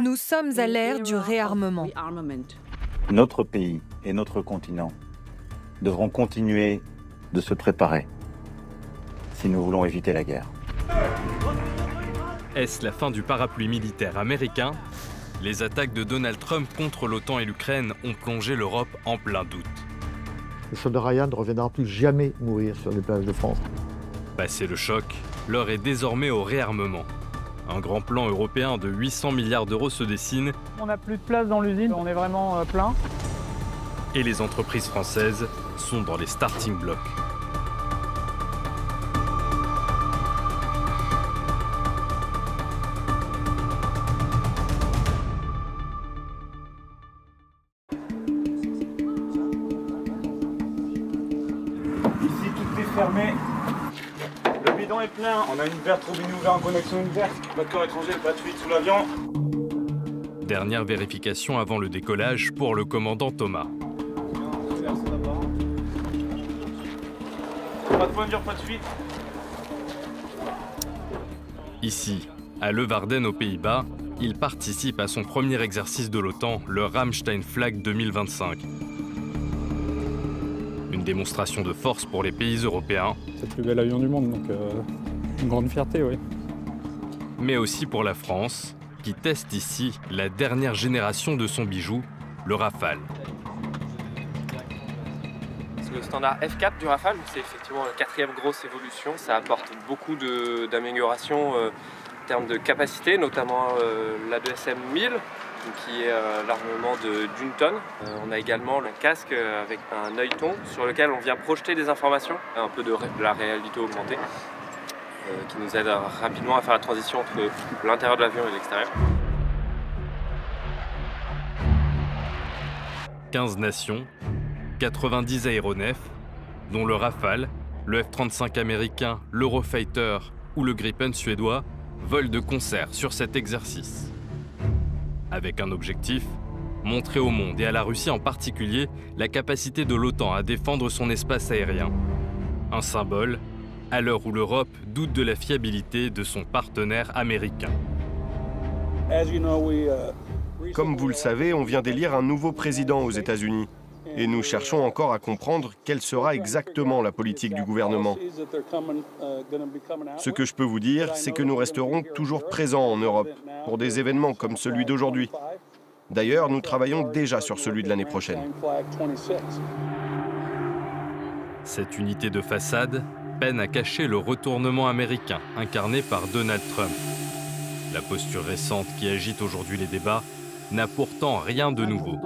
Nous sommes à l'ère du réarmement. Notre pays et notre continent devront continuer de se préparer si nous voulons éviter la guerre. Est-ce la fin du parapluie militaire américain? Les attaques de Donald Trump contre l'OTAN et l'Ukraine ont plongé l'Europe en plein doute. Le soldat Ryan ne reviendra plus jamais mourir sur les plages de France. Passé le choc, l'heure est désormais au réarmement. Un grand plan européen de 800 milliards d'euros se dessine. On n'a plus de place dans l'usine, on est vraiment plein. Et les entreprises françaises sont dans les starting blocks. Ici, tout est fermé. Le bidon est plein. On a une verte, robinet ouvert en connexion ouverte. Pas de corps étranger, pas de fuite sous l'avion. Dernière vérification avant le décollage pour le commandant Thomas. Pas de voiture, pas de fuite. Ici, à Leeuwarden aux Pays-Bas, il participe à son premier exercice de l'OTAN, le Ramstein Flag 2025. Une démonstration de force pour les pays européens. C'est le plus bel avion du monde, donc une grande fierté, oui. Mais aussi pour la France, qui teste ici la dernière génération de son bijou, le Rafale. C'est le standard F4 du Rafale, c'est effectivement la quatrième grosse évolution. Ça apporte beaucoup d'améliorations en termes de capacité, notamment l'ADSM 1000, qui est l'armement d'une tonne. On a également le casque avec un œilleton sur lequel on vient projeter des informations, un peu de la réalité augmentée, qui nous aide rapidement à faire la transition entre l'intérieur de l'avion et l'extérieur. 15 nations, 90 aéronefs, dont le Rafale, le F-35 américain, l'Eurofighter ou le Gripen suédois, volent de concert sur cet exercice. Avec un objectif, montrer au monde et à la Russie en particulier la capacité de l'OTAN à défendre son espace aérien. Un symbole, à l'heure où l'Europe doute de la fiabilité de son partenaire américain. Comme vous le savez, on vient d'élire un nouveau président aux États-Unis. Et nous cherchons encore à comprendre quelle sera exactement la politique du gouvernement. Ce que je peux vous dire, c'est que nous resterons toujours présents en Europe pour des événements comme celui d'aujourd'hui. D'ailleurs, nous travaillons déjà sur celui de l'année prochaine. Cette unité de façade peine à cacher le retournement américain incarné par Donald Trump. La posture récente qui agite aujourd'hui les débats n'a pourtant rien de nouveau.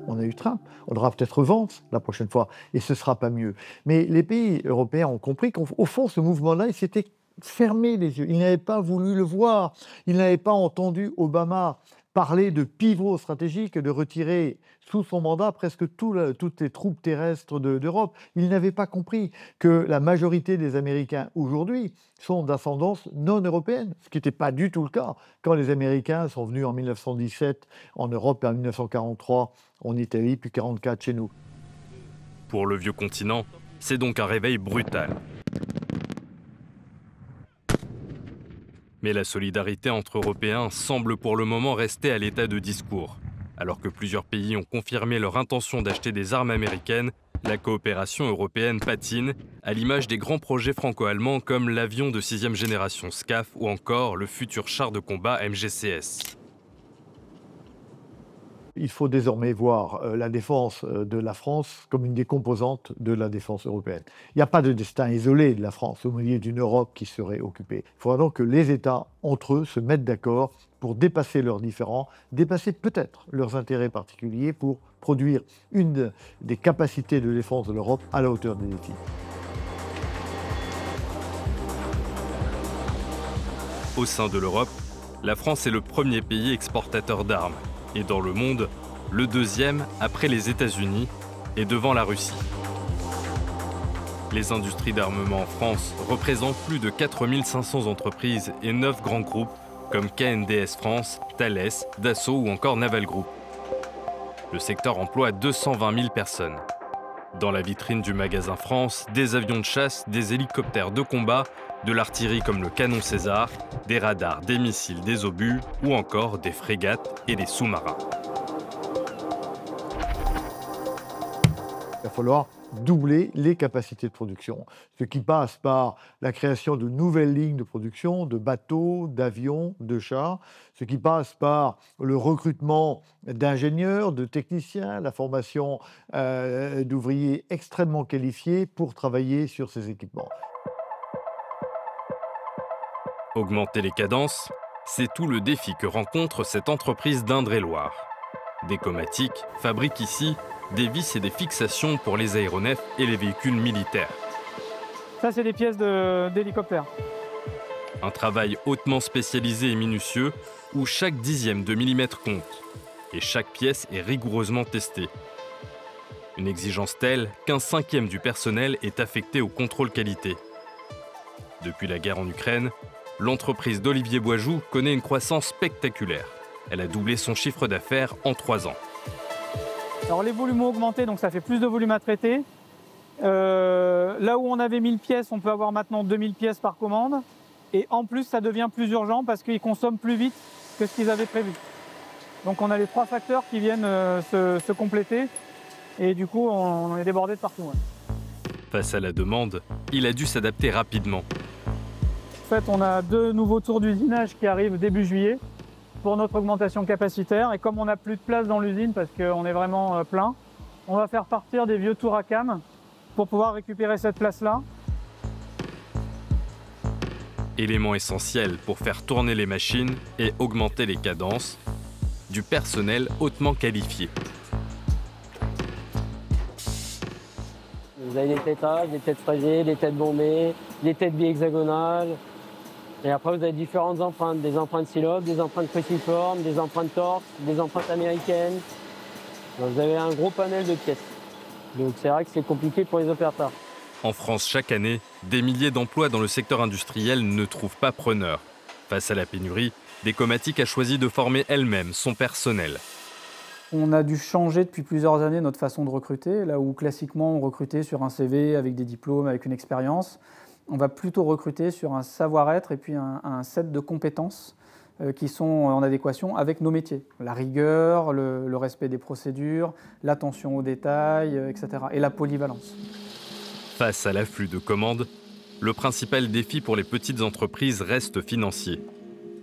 On a eu Trump, on aura peut-être Vance la prochaine fois, et ce ne sera pas mieux. Mais les pays européens ont compris qu'au fond, ce mouvement-là, il s'était fermé les yeux. Ils n'avaient pas voulu le voir. Ils n'avaient pas entendu Obama parler de pivot stratégique et de retirer sous son mandat presque toutes les troupes terrestres d'Europe. Ils n'avaient pas compris que la majorité des Américains aujourd'hui sont d'ascendance non européenne, ce qui n'était pas du tout le cas quand les Américains sont venus en 1917 en Europe et en 1943 en Italie, puis 1944 chez nous. Pour le vieux continent, c'est donc un réveil brutal. Mais la solidarité entre Européens semble pour le moment rester à l'état de discours. Alors que plusieurs pays ont confirmé leur intention d'acheter des armes américaines, la coopération européenne patine, à l'image des grands projets franco-allemands comme l'avion de 6e génération SCAF ou encore le futur char de combat MGCS. Il faut désormais voir la défense de la France comme une des composantes de la défense européenne. Il n'y a pas de destin isolé de la France au milieu d'une Europe qui serait occupée. Il faudra donc que les États, entre eux, se mettent d'accord pour dépasser leurs différends, dépasser peut-être leurs intérêts particuliers pour produire une des capacités de défense de l'Europe à la hauteur des défis. Au sein de l'Europe, la France est le premier pays exportateur d'armes. Et dans le monde, le deuxième après les États-Unis et devant la Russie. Les industries d'armement en France représentent plus de 4500 entreprises et 9 grands groupes comme KNDS France, Thales, Dassault ou encore Naval Group. Le secteur emploie 220 000 personnes. Dans la vitrine du magasin France, des avions de chasse, des hélicoptères de combat de l'artillerie comme le canon César, des radars, des missiles, des obus ou encore des frégates et des sous-marins. Il va falloir doubler les capacités de production, ce qui passe par la création de nouvelles lignes de production, de bateaux, d'avions, de chars, ce qui passe par le recrutement d'ingénieurs, de techniciens, la formation d'ouvriers extrêmement qualifiés pour travailler sur ces équipements. Augmenter les cadences, c'est tout le défi que rencontre cette entreprise d'Indre-et-Loire. Decomatic fabrique ici des vis et des fixations pour les aéronefs et les véhicules militaires. Ça, c'est des pièces d'hélicoptère. Un travail hautement spécialisé et minutieux où chaque dixième de millimètre compte et chaque pièce est rigoureusement testée. Une exigence telle qu'un cinquième du personnel est affecté au contrôle qualité. Depuis la guerre en Ukraine, l'entreprise d'Olivier Boisjoux connaît une croissance spectaculaire. Elle a doublé son chiffre d'affaires en 3 ans. Alors les volumes ont augmenté, donc ça fait plus de volume à traiter. Là où on avait 1000 pièces, on peut avoir maintenant 2000 pièces par commande. Et en plus, ça devient plus urgent parce qu'ils consomment plus vite que ce qu'ils avaient prévu. Donc on a les 3 facteurs qui viennent se compléter. Et du coup, on est débordé de partout. Ouais. Face à la demande, il a dû s'adapter rapidement. En fait, on a 2 nouveaux tours d'usinage qui arrivent début juillet pour notre augmentation capacitaire. Et comme on n'a plus de place dans l'usine parce qu'on est vraiment plein, on va faire partir des vieux tours à cam pour pouvoir récupérer cette place-là. Élément essentiel pour faire tourner les machines et augmenter les cadences, du personnel hautement qualifié. Vous avez des têtages, des têtes fraisées, des têtes bombées, des têtes bi-hexagonales. Et après, vous avez différentes empreintes, des empreintes Silhouette, des empreintes cruciformes, des empreintes torse, des empreintes américaines. Donc, vous avez un gros panel de pièces. Donc c'est vrai que c'est compliqué pour les opérateurs. En France, chaque année, des milliers d'emplois dans le secteur industriel ne trouvent pas preneur. Face à la pénurie, Decomatic a choisi de former elle-même son personnel. On a dû changer depuis plusieurs années notre façon de recruter. Là où classiquement on recrutait sur un CV avec des diplômes, avec une expérience, on va plutôt recruter sur un savoir-être et puis un set de compétences qui sont en adéquation avec nos métiers. La rigueur, le respect des procédures, l'attention aux détails, etc. Et la polyvalence. Face à l'afflux de commandes, le principal défi pour les petites entreprises reste financier.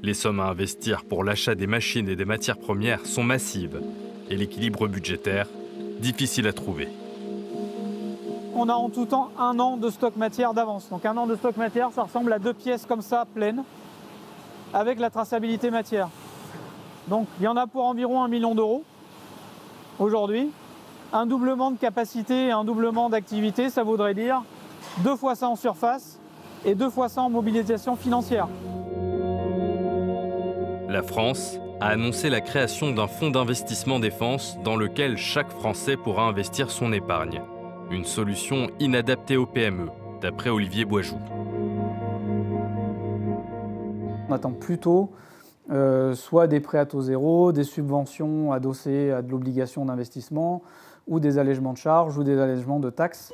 Les sommes à investir pour l'achat des machines et des matières premières sont massives et l'équilibre budgétaire, difficile à trouver. On a en tout temps 1 an de stock matière d'avance. Donc 1 an de stock matière, ça ressemble à 2 pièces comme ça, pleines, avec la traçabilité matière. Donc il y en a pour environ 1 million d'euros aujourd'hui. Un doublement de capacité et un doublement d'activité, ça voudrait dire 2 fois ça en surface et 2 fois ça en mobilisation financière. La France a annoncé la création d'un fonds d'investissement défense dans lequel chaque Français pourra investir son épargne. Une solution inadaptée aux PME, d'après Olivier Boisjoux. On attend plutôt soit des prêts à taux zéro, des subventions adossées à de l'obligation d'investissement, ou des allègements de charges, ou des allègements de taxes.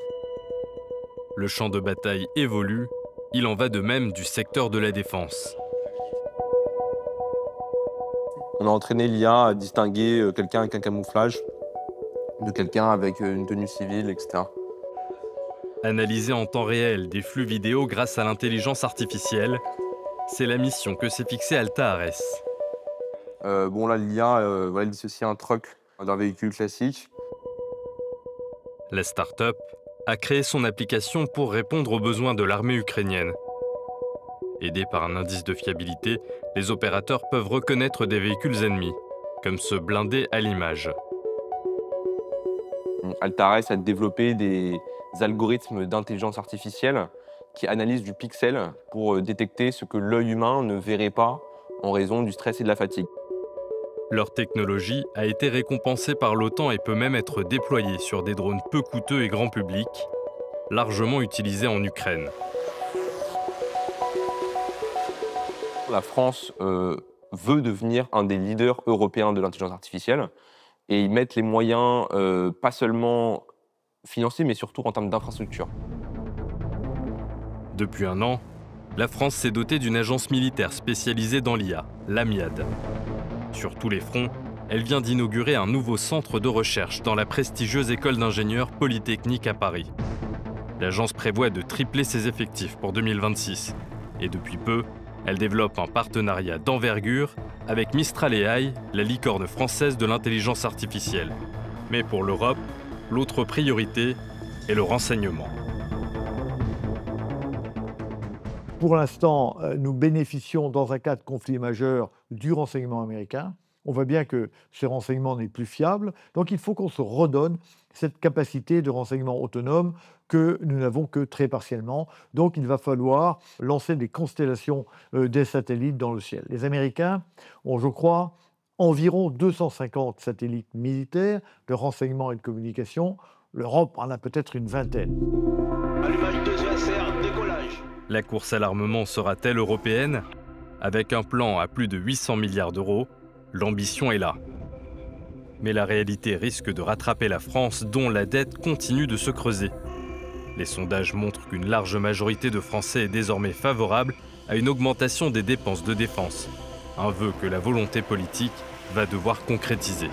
Le champ de bataille évolue, il en va de même du secteur de la défense. On a entraîné l'IA à distinguer quelqu'un avec un camouflage de quelqu'un avec une tenue civile, etc. Analyser en temps réel des flux vidéo grâce à l'intelligence artificielle, c'est la mission que s'est fixée Alta Ares. Bon là, l'IA va dissocier un truck d'un véhicule classique. La start-up a créé son application pour répondre aux besoins de l'armée ukrainienne. Aidés par un indice de fiabilité, les opérateurs peuvent reconnaître des véhicules ennemis, comme ce blindé à l'image. Alta Ares a développé des algorithmes d'intelligence artificielle qui analysent du pixel pour détecter ce que l'œil humain ne verrait pas en raison du stress et de la fatigue. Leur technologie a été récompensée par l'OTAN et peut même être déployée sur des drones peu coûteux et grand public, largement utilisés en Ukraine. La France veut devenir un des leaders européens de l'intelligence artificielle et ils mettent les moyens pas seulement financiers mais surtout en termes d'infrastructure. Depuis 1 an, la France s'est dotée d'une agence militaire spécialisée dans l'IA, l'AMIAD. Sur tous les fronts, elle vient d'inaugurer un nouveau centre de recherche dans la prestigieuse école d'ingénieurs Polytechnique à Paris. L'agence prévoit de tripler ses effectifs pour 2026. Et depuis peu, elle développe un partenariat d'envergure avec Mistral AI, la licorne française de l'intelligence artificielle. Mais pour l'Europe, l'autre priorité est le renseignement. Pour l'instant, nous bénéficions dans un cas de conflit majeur du renseignement américain. On voit bien que ce renseignement n'est plus fiable, donc il faut qu'on se redonne cette capacité de renseignement autonome que nous n'avons que très partiellement. Donc il va falloir lancer des constellations des satellites dans le ciel. Les Américains ont, je crois, environ 250 satellites militaires de renseignement et de communication. L'Europe en a peut-être une vingtaine. Allumage 2 ESR, décollage. La course à l'armement sera-t-elle européenne? Avec un plan à plus de 800 milliards d'euros, l'ambition est là. Mais la réalité risque de rattraper la France, dont la dette continue de se creuser. Les sondages montrent qu'une large majorité de Français est désormais favorable à une augmentation des dépenses de défense, un vœu que la volonté politique va devoir concrétiser.